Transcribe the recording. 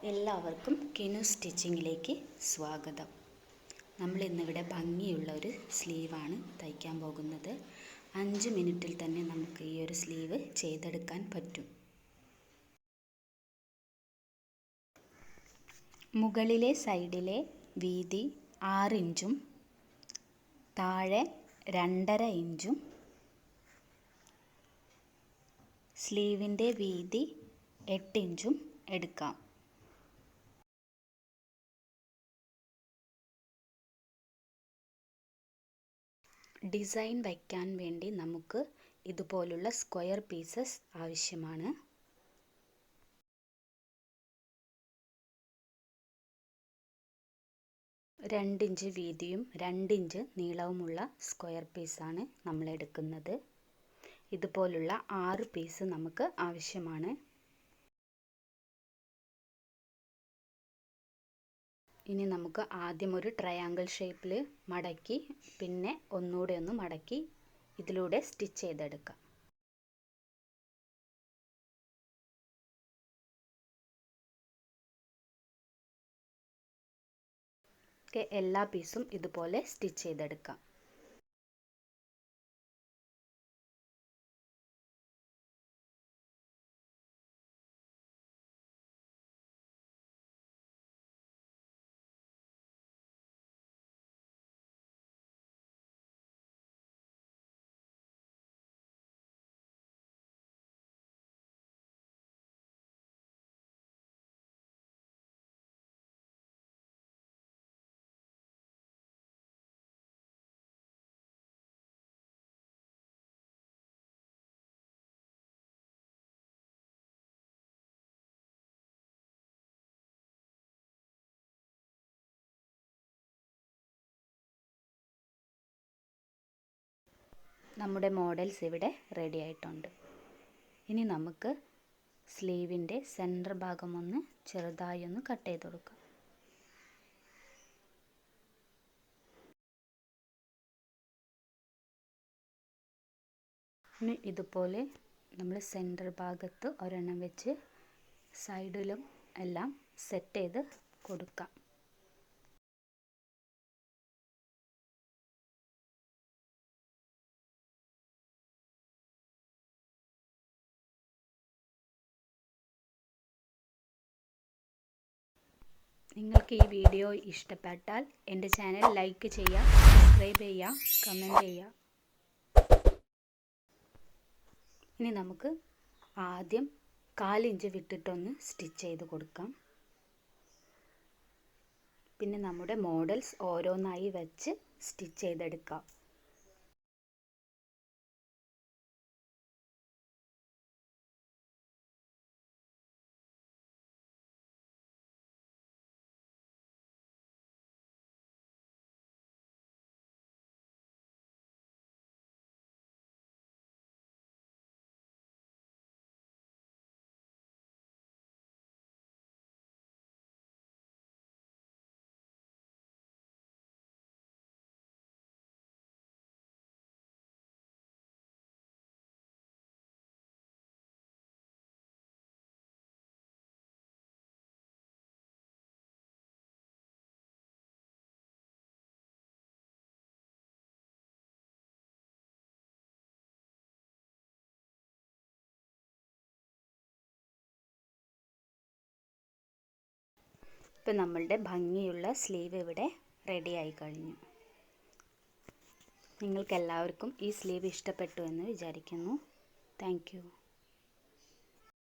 എല്ലാവർക്കും കിനു സ്റ്റിച്ചിങ്ങിലേക്ക് സ്വാഗതം. നമ്മൾ ഇന്നിവിടെ ഭംഗിയുള്ള ഒരു സ്ലീവാണ് തയ്ക്കാൻ പോകുന്നത്. 5 മിനിറ്റിൽ തന്നെ നമുക്ക് ഈ ഒരു സ്ലീവ് ചെയ്തെടുക്കാൻ പറ്റും. മുകളിലെ സൈഡിലെ വീതി 6 ഇഞ്ചും താഴെ 2.5 ഇഞ്ചും സ്ലീവിൻ്റെ വീതി 8 ഇഞ്ചും എടുക്കാം. ഡിസൈൻ വയ്ക്കാൻ വേണ്ടി നമുക്ക് ഇതുപോലുള്ള സ്ക്വയർ പീസസ് ആവശ്യമാണ്. രണ്ടിഞ്ച് വീതിയും 2 ഇഞ്ച് നീളവുമുള്ള സ്ക്വയർ പീസാണ് നമ്മൾ എടുക്കുന്നത്. ഇതുപോലുള്ള 6 പീസ് നമുക്ക് ആവശ്യമാണ്. ഇനി നമുക്ക് ആദ്യം ഒരു ട്രയാങ്കിൾ ഷേപ്പിൽ മടക്കി പിന്നെ ഒന്നുകൂടെ ഒന്ന് മടക്കി ഇതിലൂടെ സ്റ്റിച്ച് ചെയ്തെടുക്കാം. എല്ലാ പീസും ഇതുപോലെ സ്റ്റിച്ച് ചെയ്തെടുക്കാം. നമ്മുടെ മോഡൽസ് ഇവിടെ റെഡി ആയിട്ടുണ്ട്. ഇനി നമുക്ക് സ്ലീവിൻ്റെ സെൻറ്റർ ഭാഗം ഒന്ന് ചെറുതായി ഒന്ന് കട്ട് ചെയ്ത് കൊടുക്കാം. ഇനി ഇതുപോലെ നമ്മൾ സെൻറ്റർ ഭാഗത്ത് ഒരെണ്ണം വെച്ച് സൈഡിലും എല്ലാം സെറ്റ് ചെയ്ത് കൊടുക്കാം. നിങ്ങൾക്ക് ഈ വീഡിയോ ഇഷ്ടപ്പെട്ടാൽ എൻ്റെ ചാനൽ ലൈക്ക് ചെയ്യുക, സബ്സ്ക്രൈബ് ചെയ്യുക, കമൻറ്റ് ചെയ്യുക. ഇനി നമുക്ക് ആദ്യം 1/4 ഇഞ്ച് വിട്ടിട്ടൊന്ന് സ്റ്റിച്ച് ചെയ്ത് കൊടുക്കാം. പിന്നെ നമ്മുടെ മോഡൽസ് ഓരോന്നായി വെച്ച് സ്റ്റിച്ച് ചെയ്തെടുക്കാം. ഇപ്പം നമ്മളുടെ ഭംഗിയുള്ള സ്ലീവ് ഇവിടെ റെഡി ആയി കഴിഞ്ഞു. നിങ്ങൾക്ക് എല്ലാവർക്കും ഈ സ്ലീവ് ഇഷ്ടപ്പെട്ടു എന്ന് വിചാരിക്കുന്നു. Thank you.